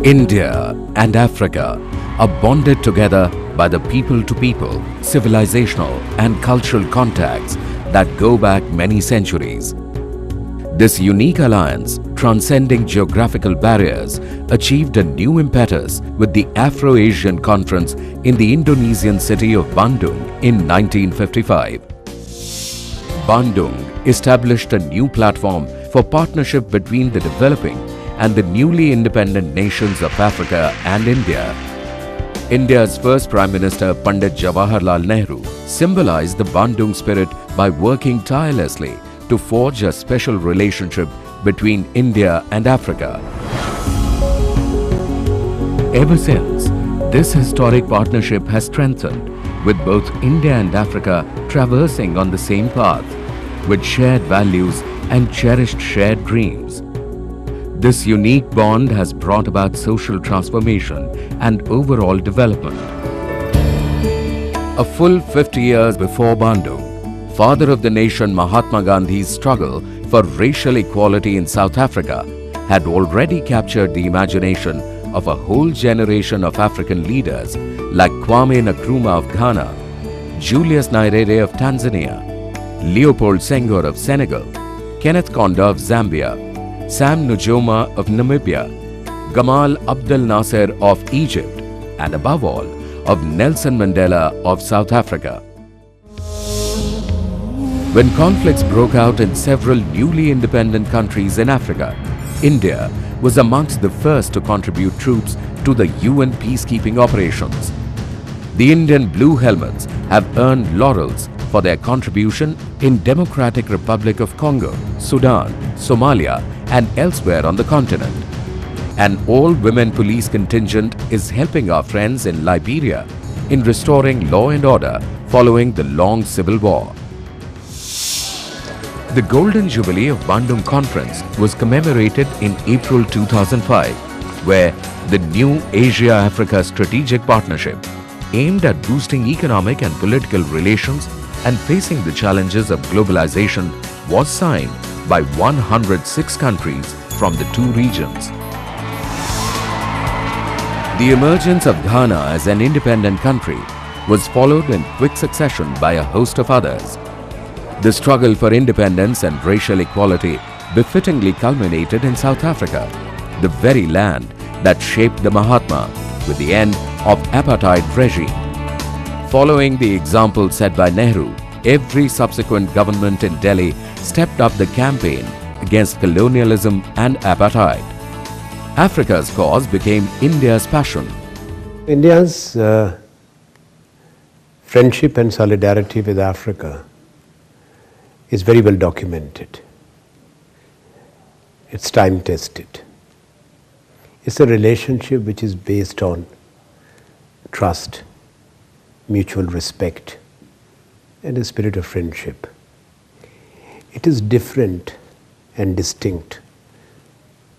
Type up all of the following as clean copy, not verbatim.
India and Africa are bonded together by the people-to-people, civilizational and cultural contacts that go back many centuries. This unique alliance, transcending geographical barriers, achieved a new impetus with the Afro-Asian Conference in the Indonesian city of Bandung in 1955. Bandung established a new platform for partnership between the developing and the newly independent nations of Africa and India. India's first Prime Minister Pandit Jawaharlal Nehru symbolized the Bandung spirit by working tirelessly to forge a special relationship between India and Africa. Ever since, this historic partnership has strengthened, with both India and Africa traversing on the same path, with shared values and cherished shared dreams. This unique bond has brought about social transformation and overall development. A full 50 years before Bandung, father of the nation Mahatma Gandhi's struggle for racial equality in South Africa had already captured the imagination of a whole generation of African leaders like Kwame Nkrumah of Ghana, Julius Nyerere of Tanzania, Leopold Senghor of Senegal, Kenneth Kaunda of Zambia, Sam Nujoma of Namibia, Gamal Abdel Nasser of Egypt, and above all, of Nelson Mandela of South Africa. When conflicts broke out in several newly independent countries in Africa, India was amongst the first to contribute troops to the UN peacekeeping operations. The Indian Blue Helmets have earned laurels for their contribution in Democratic Republic of Congo, Sudan, Somalia, and elsewhere on the continent. An all-women police contingent is helping our friends in Liberia in restoring law and order following the long civil war. The Golden Jubilee of Bandung Conference was commemorated in April 2005, where the new Asia-Africa Strategic Partnership, aimed at boosting economic and political relations and facing the challenges of globalization, was signed by 106 countries from the two regions. The emergence of Ghana as an independent country was followed in quick succession by a host of others. The struggle for independence and racial equality befittingly culminated in South Africa, the very land that shaped the Mahatma with the end of apartheid regime. Following the example set by Nehru, every subsequent government in Delhi stepped up the campaign against colonialism and apartheid. Africa's cause became India's passion. India's friendship and solidarity with Africa is very well documented. It's time-tested. It's a relationship which is based on trust, mutual respect, and a spirit of friendship. It is different and distinct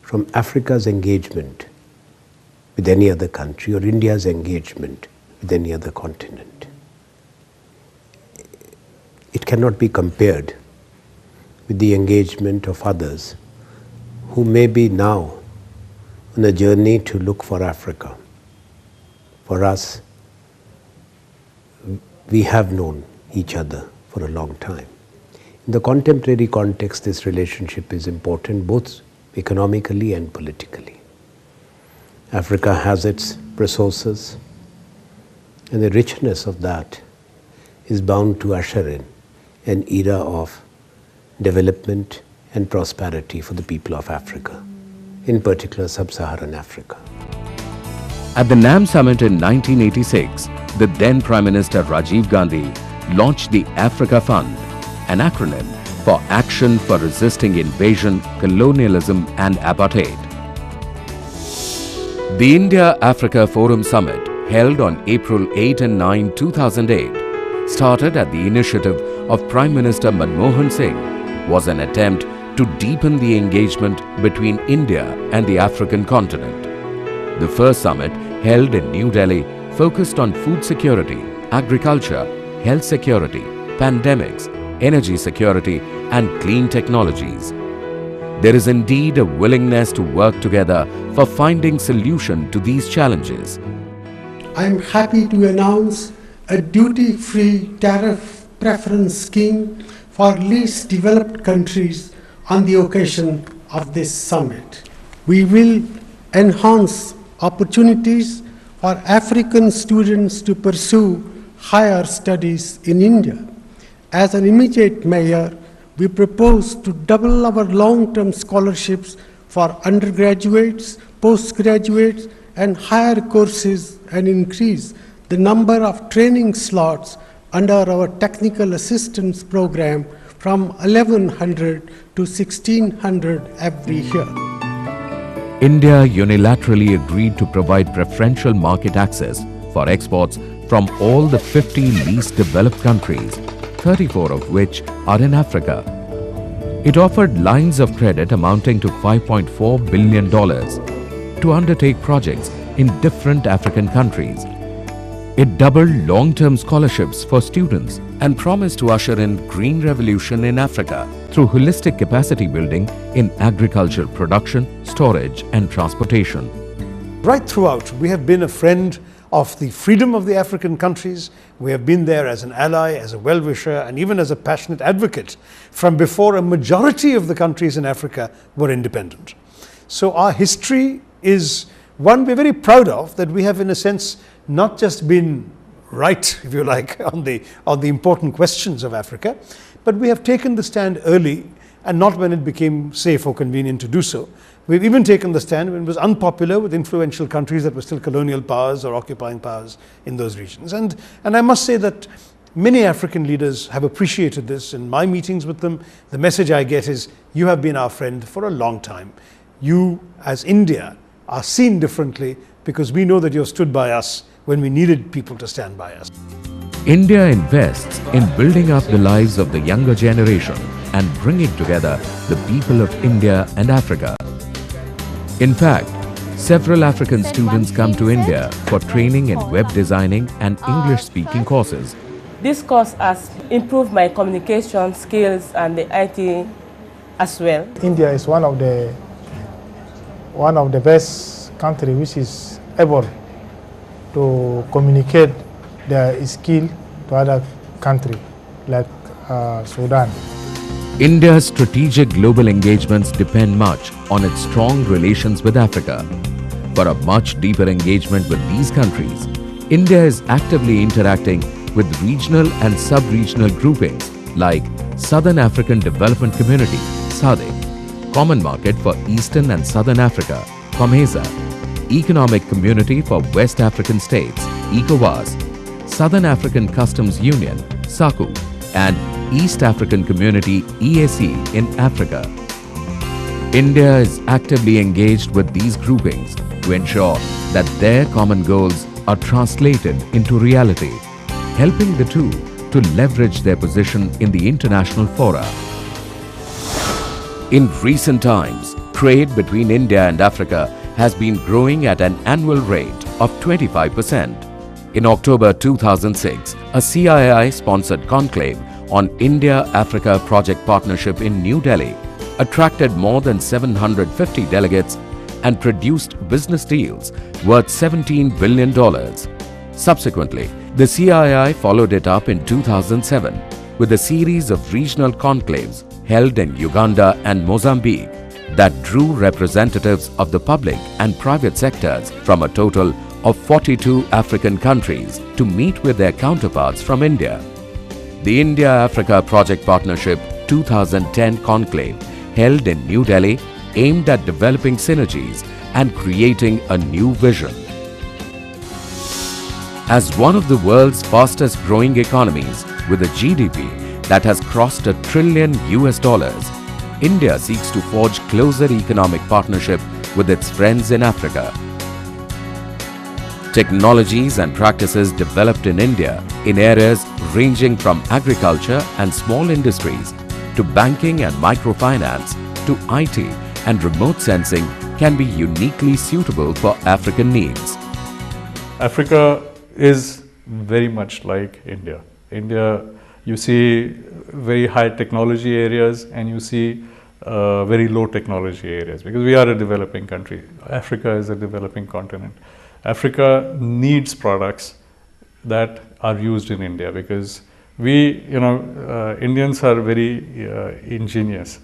from Africa's engagement with any other country or India's engagement with any other continent. It cannot be compared with the engagement of others who may be now on a journey to look for Africa. For us, we have known each other for a long time. In the contemporary context, this relationship is important both economically and politically. Africa has its resources, and the richness of that is bound to usher in an era of development and prosperity for the people of Africa, in particular Sub-Saharan Africa. At the NAM Summit in 1986, the then Prime Minister Rajiv Gandhi launched the Africa Fund, an acronym for Action for Resisting Invasion, Colonialism and Apartheid. The India-Africa Forum Summit, held on April 8 and 9, 2008, started at the initiative of Prime Minister Manmohan Singh, was an attempt to deepen the engagement between India and the African continent. The first summit, held in New Delhi, focused on food security, agriculture, health security, pandemics, energy security and clean technologies. there is indeed a willingness to work together for finding solution to these challenges. I am happy to announce a duty-free tariff preference scheme for least developed countries on the occasion of this summit. We will enhance opportunities for African students to pursue higher studies in India. As an immediate measure, we propose to double our long-term scholarships for undergraduates, postgraduates, and higher courses, and increase the number of training slots under our technical assistance program from 1,100 to 1,600 every year. India unilaterally agreed to provide preferential market access for exports from all the 50 least developed countries, 34 of which are in Africa. It offered lines of credit amounting to $5.4 billion to undertake projects in different African countries. It doubled long-term scholarships for students and promised to usher in green revolution in Africa through holistic capacity building in agricultural production, storage and transportation. Right throughout, we have been a friend of the freedom of the African countries. We have been there as an ally, as a well-wisher, and even as a passionate advocate from before a majority of the countries in Africa were independent. So our history is one we're very proud of, that we have in a sense not just been right, if you like, on the important questions of Africa, but we have taken the stand early and not when it became safe or convenient to do so. We've even taken the stand when it was unpopular with influential countries that were still colonial powers or occupying powers in those regions. And I must say that many African leaders have appreciated this. In my meetings with them, the message I get is, you have been our friend for a long time. You, as India, are seen differently because we know that you stood by us when we needed people to stand by us. India invests in building up the lives of the younger generation and bringing together the people of India and Africa. In fact, several African students come to India for training in web designing and English-speaking courses. This course has improved my communication skills and the IT as well. India is one of the best countries which is able to communicate their skill to other countries like Sudan. India's strategic global engagements depend much on its strong relations with Africa. For a much deeper engagement with these countries, India is actively interacting with regional and sub-regional groupings like Southern African Development Community, SADC, Common Market for Eastern and Southern Africa, COMESA, Economic Community for West African States, ECOWAS, Southern African Customs Union, SACU, and East African Community, EAC, in Africa. India is actively engaged with these groupings to ensure that their common goals are translated into reality, helping the two to leverage their position in the international fora. In recent times, trade between India and Africa has been growing at an annual rate of 25%. In October 2006, a CII-sponsored conclave on India-Africa Project Partnership in New Delhi attracted more than 750 delegates and produced business deals worth $17 billion. Subsequently, the CII followed it up in 2007 with a series of regional conclaves held in Uganda and Mozambique that drew representatives of the public and private sectors from a total of 42 African countries to meet with their counterparts from India. The India-Africa Project Partnership 2010 conclave held in New Delhi aimed at developing synergies and creating a new vision. As one of the world's fastest growing economies with a GDP that has crossed $1 trillion, India seeks to forge closer economic partnership with its friends in Africa. Technologies and practices developed in India in areas ranging from agriculture and small industries to banking and microfinance to IT and remote sensing can be uniquely suitable for African needs. Africa is very much like India. India, you see very high technology areas and you see very low technology areas, because we are a developing country. Africa is a developing continent. Africa needs products that are used in India, because we, Indians are very ingenious,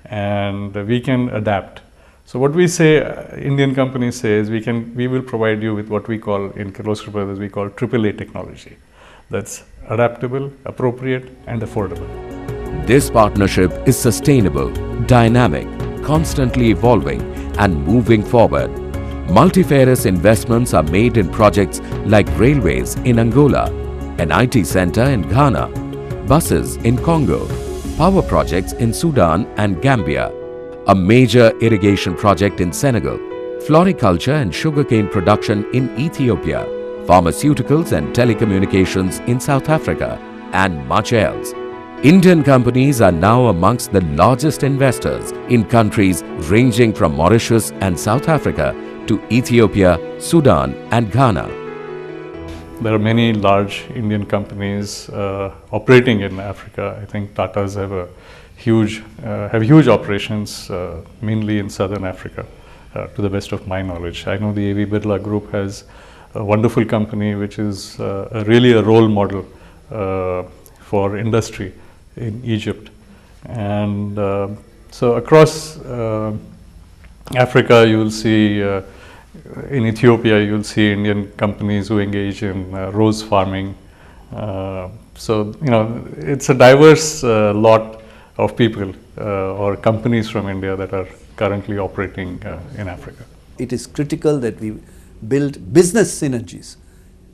and we can adapt. So what we say, Indian companies say, is we will provide you with what we call, in Kirloskar Brothers, we call AAA technology. That's adaptable, appropriate, and affordable. This partnership is sustainable, dynamic, constantly evolving, and moving forward. Multifarious investments are made in projects like railways in Angola, an IT center in Ghana, buses in Congo, power projects in Sudan and Gambia, a major irrigation project in Senegal, floriculture and sugarcane production in Ethiopia, pharmaceuticals and telecommunications in South Africa, and much else. Indian companies are now amongst the largest investors in countries ranging from Mauritius and South Africa to Ethiopia, Sudan, and Ghana. There are many large Indian companies operating in Africa. I think Tata's have huge operations, mainly in Southern Africa, to the best of my knowledge. I know the A.V. Birla Group has a wonderful company which is really a role model for industry in Egypt. And so across Africa, you will see, in Ethiopia, you will see Indian companies who engage in rose farming. So, it's a diverse lot of people or companies from India that are currently operating in Africa. It is critical that we build business synergies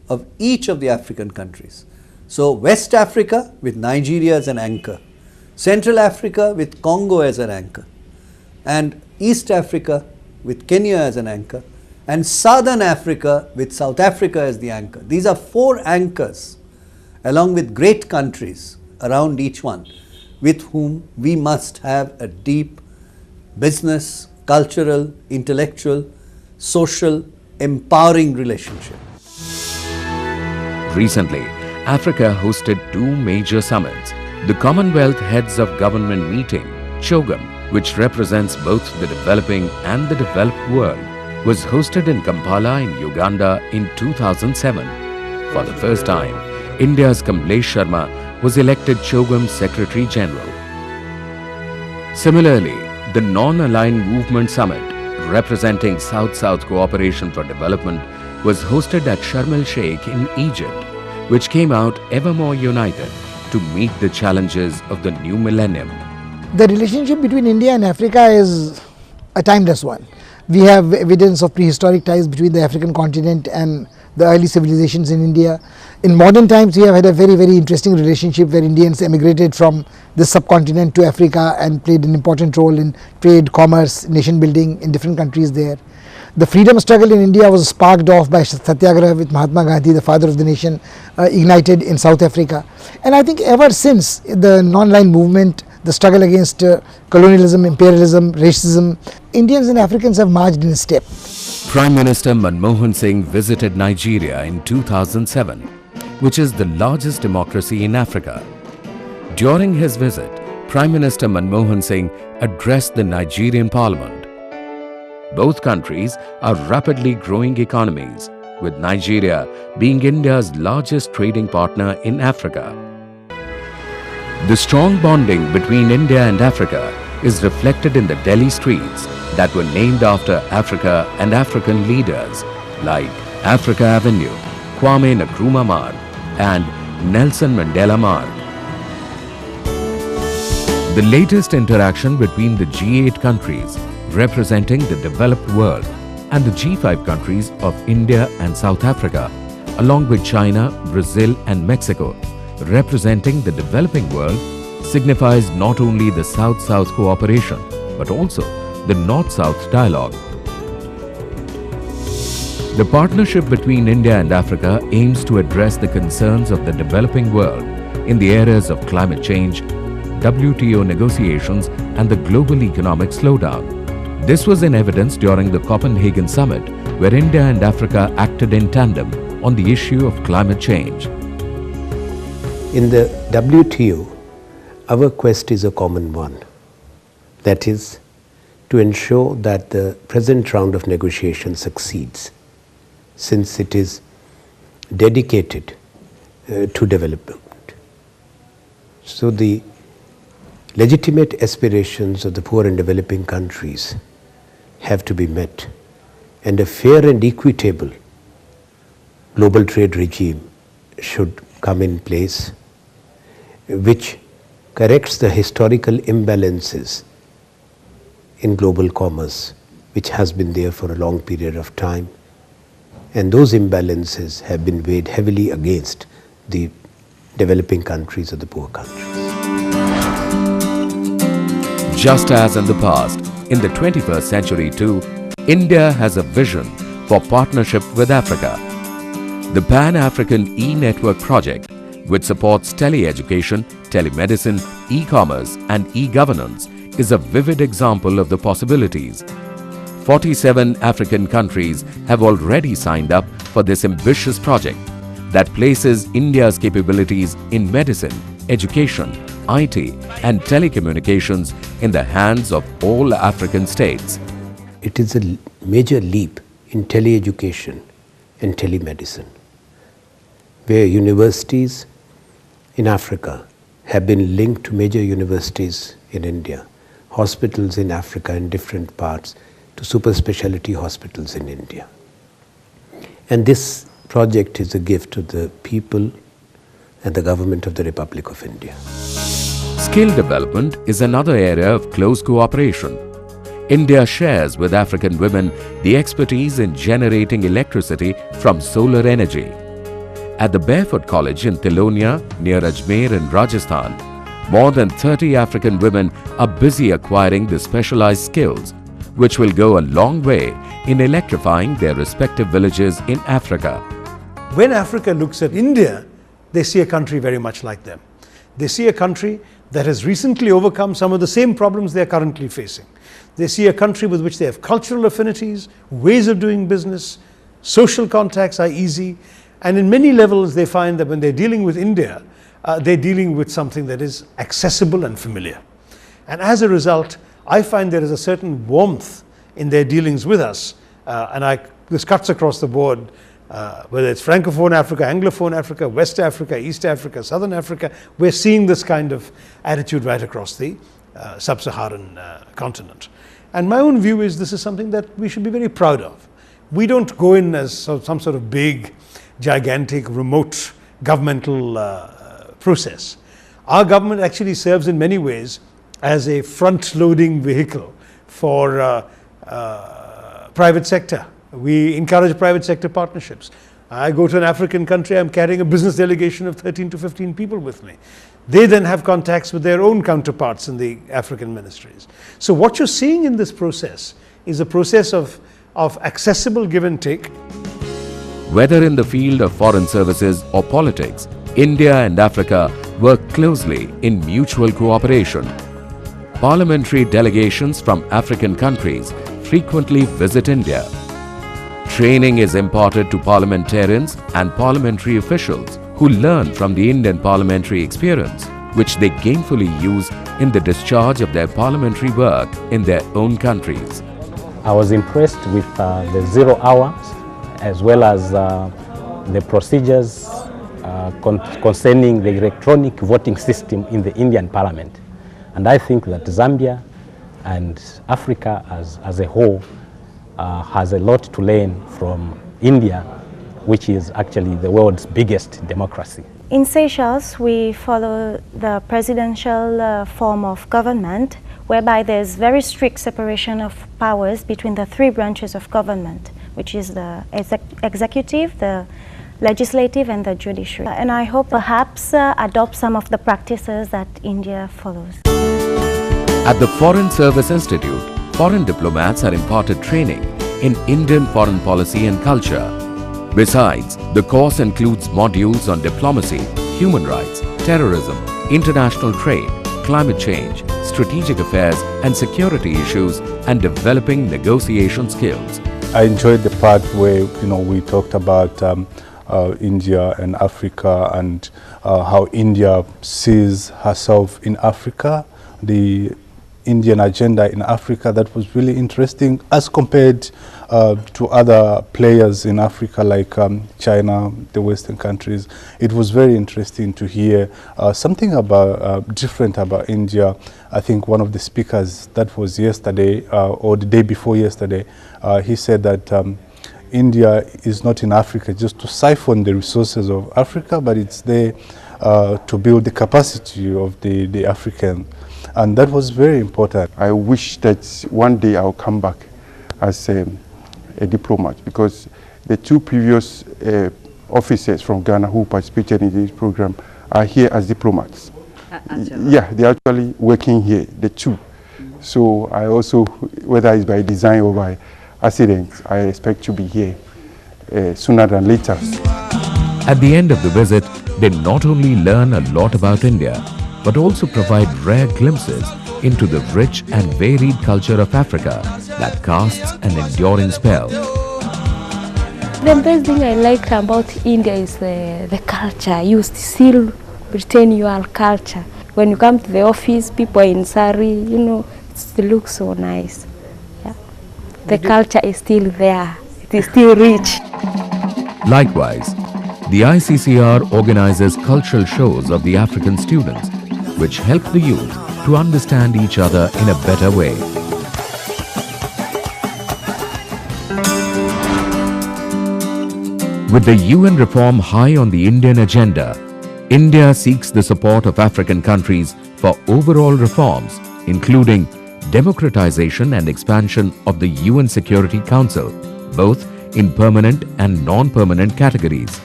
of each of the African countries. So, West Africa with Nigeria as an anchor, Central Africa with Congo as an anchor, and East Africa with Kenya as an anchor, and Southern Africa with South Africa as the anchor. These are 4 anchors, along with great countries around each one, with whom we must have a deep business, cultural, intellectual, social, empowering relationship. Recently, Africa hosted 2 major summits. The Commonwealth Heads of Government Meeting, CHOGM, which represents both the developing and the developed world, was hosted in Kampala in Uganda in 2007. For the first time, India's Kamlesh Sharma was elected CHOGM Secretary General. Similarly, the Non-Aligned Movement Summit, representing South-South Cooperation for Development, was hosted at Sharm el-Sheikh in Egypt, which came out ever more united to meet the challenges of the new millennium. The relationship between India and Africa is a timeless one. We have evidence of prehistoric ties between the African continent and the early civilizations in India. In modern times, we have had a very, very interesting relationship where Indians emigrated from the subcontinent to Africa and played an important role in trade, commerce, nation building in different countries there. The freedom struggle in India was sparked off by Satyagraha with Mahatma Gandhi, the father of the nation, ignited in South Africa. And I think ever since the non-aligned movement, the struggle against colonialism, imperialism, racism, Indians and Africans have marched in step. Prime Minister Manmohan Singh visited Nigeria in 2007, which is the largest democracy in Africa. During his visit, Prime Minister Manmohan Singh addressed the Nigerian Parliament. Both countries are rapidly growing economies, with Nigeria being India's largest trading partner in Africa. The strong bonding between India and Africa is reflected in the Delhi streets that were named after Africa and African leaders like Africa Avenue, Kwame Nkrumah Marg, and Nelson Mandela Marg. The latest interaction between the G8 countries representing the developed world and the G5 countries of India and South Africa, along with China, Brazil and Mexico, representing the developing world, signifies not only the South-South cooperation, but also the North-South dialogue. The partnership between India and Africa aims to address the concerns of the developing world in the areas of climate change, WTO negotiations and the global economic slowdown. This was in evidence during the Copenhagen summit, where India and Africa acted in tandem on the issue of climate change. In the WTO, our quest is a common one: That is, to ensure that the present round of negotiation succeeds, since it is dedicated to development. So the legitimate aspirations of the poor and developing countries have to be met, and a fair and equitable global trade regime should come in place, which corrects the historical imbalances in global commerce, which has been there for a long period of time, and those imbalances have been weighed heavily against the developing countries or the poor countries. Just as in the past, in the 21st century too, India has a vision for partnership with Africa. The Pan-African E-Network project, which supports tele-education, telemedicine, e-commerce and e-governance, is a vivid example of the possibilities. 47 African countries have already signed up for this ambitious project that places India's capabilities in medicine, education, IT and telecommunications in the hands of all African states. It is a major leap in tele-education and telemedicine, where universities in Africa have been linked to major universities in India, hospitals in Africa in different parts to super specialty hospitals in India. And this project is a gift to the people and the government of the Republic of India. Skill development is another area of close cooperation. India shares with African women the expertise in generating electricity from solar energy. At the Barefoot College in Tilonia, near Ajmer in Rajasthan, more than 30 African women are busy acquiring the specialized skills, which will go a long way in electrifying their respective villages in Africa. When Africa looks at India, they see a country very much like them. They see a country that has recently overcome some of the same problems they are currently facing. They see a country with which they have cultural affinities, ways of doing business, social contacts are easy, and in many levels they find that when they're dealing with India, they're dealing with something that is accessible and familiar. And as a result, I find there is a certain warmth in their dealings with us, this cuts across the board, whether it's Francophone Africa, Anglophone Africa, West Africa, East Africa, Southern Africa. We're seeing this kind of attitude right across the sub-Saharan continent. And my own view is this is something that we should be very proud of. We don't go in as some sort of big, gigantic, remote governmental process. Our government actually serves in many ways as a front-loading vehicle for private sector. We encourage private sector partnerships. I go to an African country, I'm carrying a business delegation of 13 to 15 people with me. They then have contacts with their own counterparts in the African ministries. So what you're seeing in this process is a process of accessible give and take. Whether in the field of foreign services or politics, India and Africa work closely in mutual cooperation. Parliamentary delegations from African countries frequently visit India. Training is imparted to parliamentarians and parliamentary officials who learn from the Indian parliamentary experience, which they gainfully use in the discharge of their parliamentary work in their own countries. I was impressed with the 0 hours as well as the procedures concerning the electronic voting system in the Indian Parliament. And I think that Zambia and Africa as a whole has a lot to learn from India, which is actually the world's biggest democracy. In Seychelles, we follow the presidential form of government, whereby there's very strict separation of powers between the 3 branches of government, which is the executive, the legislative and the judiciary. And I hope perhaps adopt some of the practices that India follows. At the Foreign Service Institute, foreign diplomats are imparted training in Indian foreign policy and culture. Besides, the course includes modules on diplomacy, human rights, terrorism, international trade, climate change, strategic affairs and security issues, and developing negotiation skills. I enjoyed the part where we talked about India and Africa and how India sees herself in Africa, the Indian agenda in Africa that was really interesting as compared to other players in Africa like China, the Western countries. It was very interesting to hear something about different about India. I think one of the speakers that was yesterday or the day before yesterday, he said that India is not in Africa just to siphon the resources of Africa, but it's there to build the capacity of the African. And that was very important. I wish that one day I'll come back as a diplomat, because the two previous officers from Ghana who participated in this program are here as diplomats. Yeah, they're actually working here, the two. So I also, whether it's by design or by accident, I expect to be here sooner than later. At the end of the visit, they not only learn a lot about India, but also provide rare glimpses into the rich and varied culture of Africa that casts an enduring spell. The best thing I like about India is the culture. You still retain your culture. When you come to the office, people are in sari, you know, it looks so nice. Yeah. The culture is still there. It is still rich. Likewise, the ICCR organizes cultural shows of the African students, which help the youth to understand each other in a better way. With the UN reform high on the Indian agenda, India seeks the support of African countries for overall reforms, including democratization and expansion of the UN Security Council, both in permanent and non-permanent categories.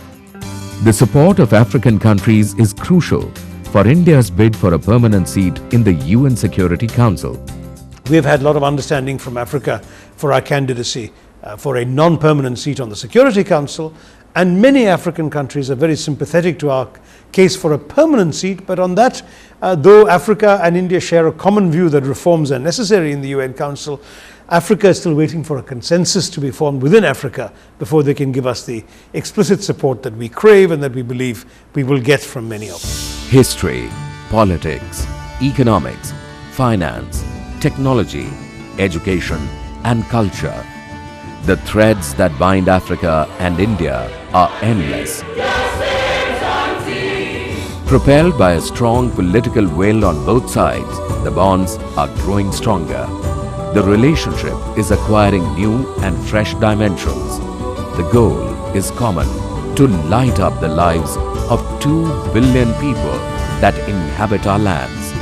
The support of African countries is crucial for India's bid for a permanent seat in the UN Security Council. We have had a lot of understanding from Africa for our candidacy for a non-permanent seat on the Security Council, and many African countries are very sympathetic to our case for a permanent seat. But on that, though Africa and India share a common view that reforms are necessary in the UN Council, Africa is still waiting for a consensus to be formed within Africa before they can give us the explicit support that we crave and that we believe we will get from many of them. History, politics, economics, finance, technology, education and culture. The threads that bind Africa and India are endless. Propelled by a strong political will on both sides, the bonds are growing stronger. The relationship is acquiring new and fresh dimensions. The goal is common: to light up the lives of 2 billion people that inhabit our lands.